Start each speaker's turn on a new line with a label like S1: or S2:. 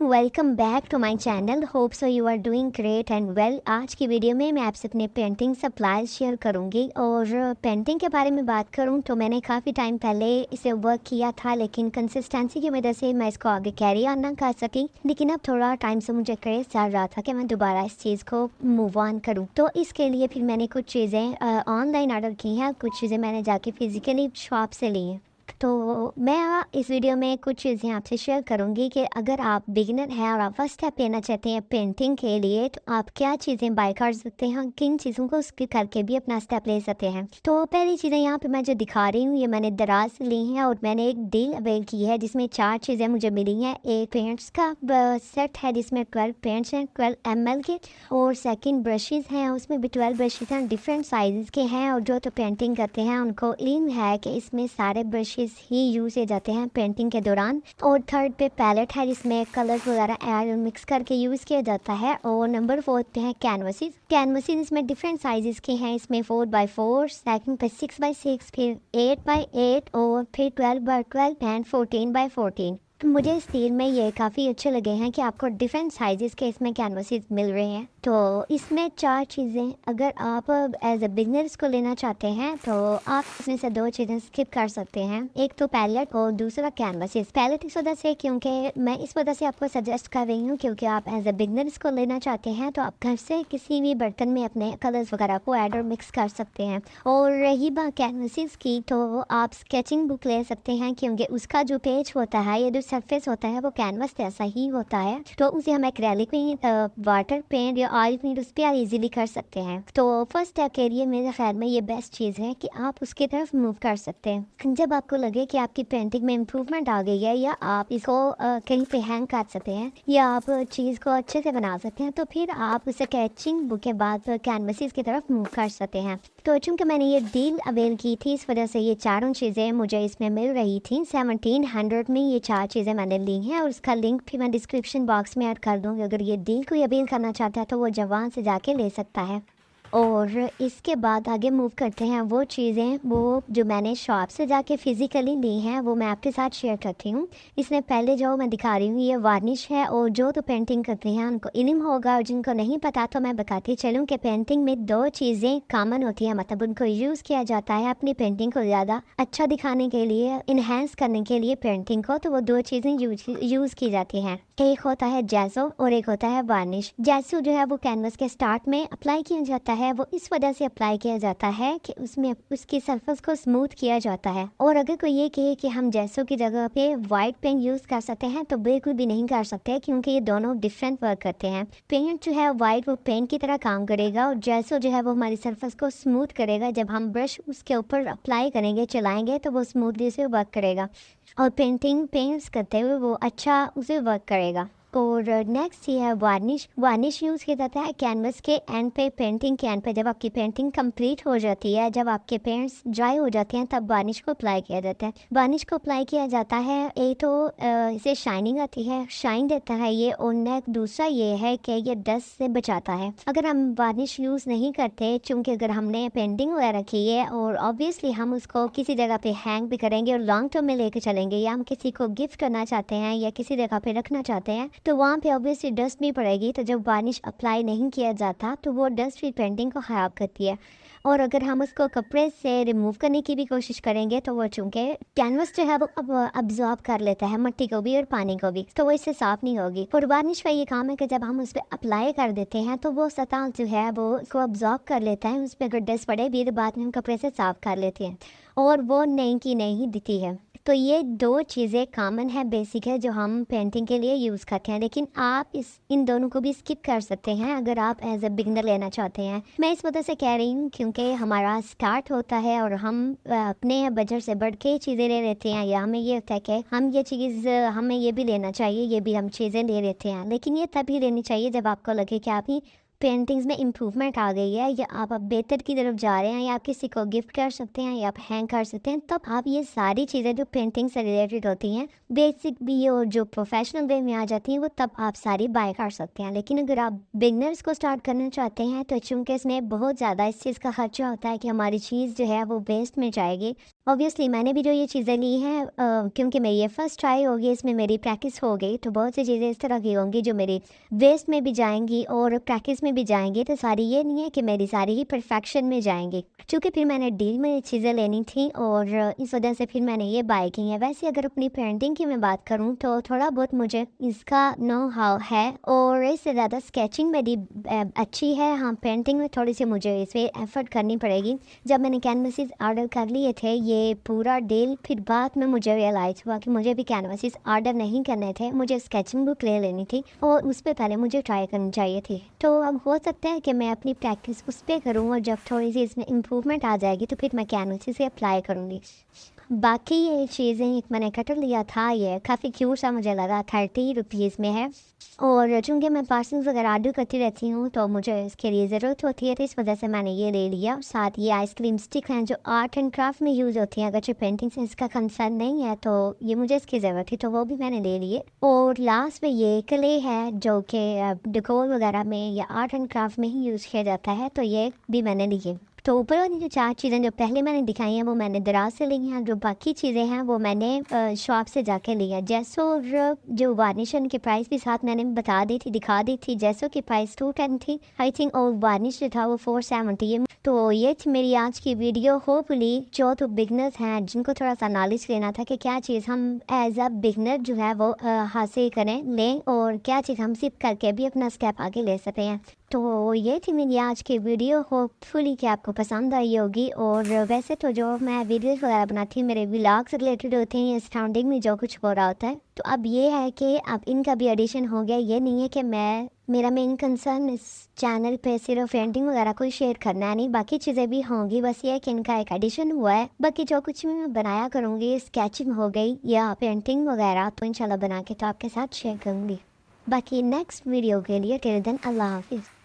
S1: Welcome back to my channel. Hope so you are doing great and well. आज की video में मैं आपसे अपने पेंटिंग सप्लाईज शेयर करूंगी और पेंटिंग के बारे में बात करूं तो मैंने काफ़ी टाइम पहले इसे वर्क किया था, लेकिन कंसिस्टेंसी की वजह से मैं इसको आगे कैरी ऑन ना कर सकी। लेकिन अब थोड़ा टाइम से मुझे क्रेज चल रहा था कि मैं दोबारा इस चीज़ को मूव ऑन करूँ, तो इसके लिए फिर मैंने कुछ चीज़ें ऑनलाइन ऑर्डर की हैं, कुछ चीज़ें मैंने जाके फिज़िकली शॉप से ली हैं। तो मैं इस वीडियो में कुछ चीज़ें आपसे शेयर करूंगी कि अगर आप बिगिनर हैं और आप फर्स्ट स्टेप लेना चाहते हैं पेंटिंग के लिए, तो आप क्या चीज़ें बाय कर सकते हैं, किन चीज़ों को स्किप करके भी अपना स्टेप ले सकते हैं। तो पहली चीज़ें यहाँ पे मैं जो दिखा रही हूँ ये मैंने दराज से ली हैं और मैंने एक डील अवेल की है जिसमें 4 चीज़ें मुझे मिली हैं। एक पेंट्स का सेट है जिसमें 12 पेंट्स हैं 12 ml के, और सेकेंड ब्रशेज़ हैं, उसमें भी 12 ब्रशेज़ हैं, डिफरेंट साइज़ के हैं। और जो तो पेंटिंग करते हैं उनको इल्म है कि इसमें सारे ब्रशेज़ ही यूज़ किए जाते हैं पेंटिंग के दौरान। और थर्ड पे पैलेट है जिसमें कलर वगैरह ऐड मिक्स करके यूज़ किया जाता है। और नंबर 4 पे है कैनवसेस इसमें डिफरेंट साइजेस के हैं। इसमें 4x4, सेकंड पे 6x6, फिर 8x8 और फिर 12x12 एंड 14x14। मुझे स्टील में ये काफ़ी अच्छे लगे हैं कि आपको डिफरेंट साइजेस के इसमें कैनवसेस मिल रहे हैं। तो इसमें 4 चीज़ें अगर आप एज अ बिगनर इसको लेना चाहते हैं तो आप इसमें से 2 चीज़ें स्किप कर सकते हैं। एक तो पैलेट और दूसरा कैनवसेस। पैलेट इस वजह से क्योंकि मैं इस वजह से आपको सजेस्ट कर रही हूँ क्योंकि आप एज अ बिगनर इसको लेना चाहते हैं तो आप घर से किसी भी बर्तन में अपने कलर्स वगैरह को ऐड और मिक्स कर सकते हैं। और रही बात कैनवसेस की तो आप स्केचिंग बुक ले सकते हैं क्योंकि उसका जो पेज होता है या जो सरफेस होता है वो कैनवस जैसा ही होता है, तो उसे हम एक्रेलिक पेंट, वाटर पेंट या ऑयल पेंट उस पर इजीली कर सकते हैं। तो फर्स्ट स्टेप के लिए मेरे ख्याल में ये बेस्ट चीज़ है कि आप उसकी तरफ मूव कर सकते हैं। जब आपको लगे कि आपकी पेंटिंग में इम्प्रूवमेंट आ गई है या आप इसको कहीं पे हैंग कर सकते हैं या आप चीज़ को अच्छे से बना सकते हैं, तो फिर आप उसे स्केचिंग बुक के बाद कैनवसेस की तरफ मूव कर सकते हैं। तो चूँकि मैंने ये डील अवेल की थी इस वजह से ये चारों चीज़ें मुझे इसमें मिल रही थी। 1700 में ये 4 चीज़ें मैंने ली हैं और उसका लिंक भी मैं डिस्क्रिप्शन बॉक्स में ऐड कर दूँगी। अगर ये डील कोई अवेल करना चाहता है तो वो जवान से जाके ले सकता है। और इसके बाद आगे मूव करते हैं। वो चीज़ें वो जो मैंने शॉप से जाके फ़िज़िकली ली हैं वो मैं आपके साथ शेयर करती हूँ। इसमें पहले जो मैं दिखा रही हूँ ये वार्निश है, और जो तो पेंटिंग करते हैं उनको इल्म होगा, और जिनको नहीं पता तो मैं बताती चलूँ कि पेंटिंग में 2 चीज़ें कॉमन होती हैं, मतलब उनको यूज़ किया जाता है अपनी पेंटिंग को ज़्यादा अच्छा दिखाने के लिए, इन्हेंस करने के लिए पेंटिंग को। तो वो 2 चीज़ें यूज़ की जाती हैं। एक होता है जैसो और एक होता है वार्निश। जैसो जो है वो कैनवस के स्टार्ट में अप्लाई किया जाता है। वो इस वजह से अप्लाई किया जाता है कि उसमें उसकी सरफेस को स्मूथ किया जाता है। और अगर कोई ये कहे कि हम जैसो की जगह पे वाइट पेंट यूज़ कर सकते हैं तो बिल्कुल भी नहीं कर सकते, क्योंकि ये दोनों डिफरेंट वर्क करते हैं। पेंट जो है वाइट वो पेंट की तरह काम करेगा और जैसो जो है वो हमारी सरफेस को स्मूथ करेगा। जब हम ब्रश उसके ऊपर अप्लाई करेंगे, चलाएंगे, तो वो स्मूथली से वर्क करेगा और पेंट्स करते हुए वो अच्छा उसे वर्क करेगा। और नेक्स्ट ये है वार्निश। वार्निश यूज़ किया जाता है कैनवस के एंड पे, पेंटिंग के एंड पे। जब आपकी पेंटिंग कंप्लीट हो जाती है, जब आपके पेंट्स ड्राई हो जाते हैं, तब वार्निश को अप्लाई किया जाता है। वार्निश को अप्लाई किया जाता है एक तो इसे शाइनिंग आती है, शाइन देता है ये, और नेक्स्ट दूसरा ये है कि ये डस्ट से बचाता है। अगर हम वार्निश यूज़ नहीं करते, चूँकि अगर हमने पेंटिंग वगैरह की है और ऑब्वियसली हम उसको किसी जगह पे हैंग भी करेंगे और लॉन्ग टर्म में लेके चलेंगे, या हम किसी को गिफ्ट करना चाहते हैं या किसी जगह पे रखना चाहते हैं, तो वहाँ पे ऑब्वियसली डस्ट भी पड़ेगी। तो जब वार्निश अप्लाई नहीं किया जाता तो वो डस्ट भी पेंटिंग को ख़राब करती है। और अगर हम उसको कपड़े से रिमूव करने की भी कोशिश करेंगे तो वो चूँकि कैनवस जो है वो अब अब्जॉर्ब कर लेता है मट्टी को भी और पानी को भी, तो वो इससे साफ़ नहीं होगी। और वार्निश का ये काम है कि जब हम उस पर अप्लाई कर देते हैं तो वो सतह जो है वो उसको अब्जॉर्ब कर लेता है। उस पर अगर डस्ट पड़े भी तो बाद में हम कपड़े से साफ़ कर लेते हैं और वो नई की नहीं दिखती है। तो ये 2 चीज़ें कॉमन है, बेसिक है, जो हम पेंटिंग के लिए यूज़ करते हैं। लेकिन आप इन दोनों को भी स्किप कर सकते हैं अगर आप एज अ बिगनर लेना चाहते हैं। मैं इस वजह से कह रही हूँ क्योंकि हमारा स्टार्ट होता है और हम अपने बजट से बढ़ के चीज़ें ले लेते हैं, या हमें ये होता है कि हम ये चीज़ हमें ये भी लेना चाहिए, ये भी हम चीज़ें ले लेते हैं। लेकिन ये तभी लेनी चाहिए जब आपको लगे कि आप ही पेंटिंग्स में इम्प्रूवमेंट आ गई है, या आप अब बेहतर की तरफ जा रहे हैं, या आप किसी को गिफ्ट कर सकते हैं, या आप हैंग कर सकते हैं। तब आप ये सारी चीज़ें जो पेंटिंग से रिलेटेड होती हैं, बेसिक भी और जो प्रोफेशनल वे में आ जाती हैं, वो तब आप सारी बाय कर सकते हैं। लेकिन अगर आप बिगनर्स को स्टार्ट करना चाहते हैं तो चूँकि इसमें बहुत ज़्यादा इस चीज़ का खर्चा होता है कि हमारी चीज़ जो है वो वेस्ट में जाएगी, ऑब्वियसली मैंने भी जो ये चीज़ें ली हैं क्योंकि मेरी ये फर्स्ट ट्राई होगी, इसमें मेरी प्रैक्टिस हो गई, तो बहुत सी चीज़ें इस तरह की होंगी जो मेरी वेस्ट में भी जाएंगी और प्रैक्टिस में भी जाएंगी, तो सारी ये नहीं है कि मेरी सारी ही परफेक्शन में जाएंगी, क्योंकि फिर मैंने डील में चीज़ें लेनी थी और इस वजह से फिर मैंने ये बाय की है। वैसे अगर अपनी पेंटिंग की मैं बात करूँ तो थोड़ा बहुत मुझे इसका नो हाउ है और इससे ज़्यादा स्केचिंग मेरी अच्छी है। हाँ, पेंटिंग में थोड़ी सी मुझे इस पर एफर्ट करनी पड़ेगी। जब मैंने कैनवसेस ऑर्डर कर लिए थे ये पूरा डील, फिर बाद में मुझे रियलाइज़ हुआ कि मुझे भी कैनवसेस ऑर्डर नहीं करने थे, मुझे स्केचिंग बुक ले लेनी थी और उस पर पहले मुझे ट्राई करनी चाहिए थी। तो अब हो सकता है कि मैं अपनी प्रैक्टिस उस पर करूँ और जब थोड़ी सी इसमें इम्प्रूवमेंट आ जाएगी तो फिर मैं कैनवसेस से अप्लाई करूँगी। बाकी ये चीज़ें एक मैंने कटर लिया था, ये काफ़ी क्यूट सा मुझे लगा, 30 रुपीज़ में है और चूँकि मैं पार्सल्स वगैरह ऑर्डर करती रहती हूँ तो मुझे इसके लिए ज़रूरत होती है, तो इस वजह से मैंने ये ले लिया। साथ ये आइसक्रीम स्टिक हैं जो आर्ट एंड क्राफ्ट में यूज़ होती हैं, अगर पेंटिंग से इसका कंसर्न नहीं है तो ये मुझे इसकी ज़रूरत थी तो वो भी मैंने ले लिए। और लास्ट में ये क्ले है जो कि डेकोर वगैरह में या आर्ट एंड क्राफ्ट में ही यूज़ किया जाता है, तो ये भी मैंने लिए। तो ऊपर वाली जो 4 चीज़ें जो पहले मैंने दिखाई हैं वो मैंने दराज से ली हैं, जो बाकी चीज़ें हैं वो मैंने शॉप से जाके ली हैं। जैसो जो वार्निश की प्राइस भी साथ मैंने बता दी थी, दिखा दी थी। जैसो की प्राइस 210 थी आई थिंक और वार्निश जो था वो 470 है। तो ये थी मेरी आज की वीडियो। होपफुली जो तो बिगनर्स हैं जिनको थोड़ा सा नॉलेज लेना था कि क्या चीज़ हम एज अ बिगनर जो है वो हासिल करें लें और क्या चीज़ हम सिप करके भी अपना स्टेप आगे ले सकते हैं। तो ये थी मेरी आज की वीडियो, होपफुली कि आपको पसंद आई होगी। और वैसे तो जो मैं वीडियोस वगैरह बनाती हूँ मेरे व्लॉग से रिलेटेड होते हैं, सराउंडिंग में जो कुछ हो रहा होता है। तो अब ये है कि अब इनका भी एडिशन हो गया। ये नहीं है कि मेरा मेन कंसर्न इस चैनल पे सिर्फ पेंटिंग वगैरह को शेयर करना है, नहीं, बाकी चीज़ें भी होंगी। बस ये है कि इनका एक एडिशन हुआ है। बाकी जो कुछ भी मैं बनाया करूँगी, स्केचिंग हो गई या पेंटिंग वगैरह, तो इंशाल्लाह बना के तो आपके साथ शेयर करूँगी। बाकी नेक्स्ट वीडियो के लिए टिल देन अल्लाह हाफिज़।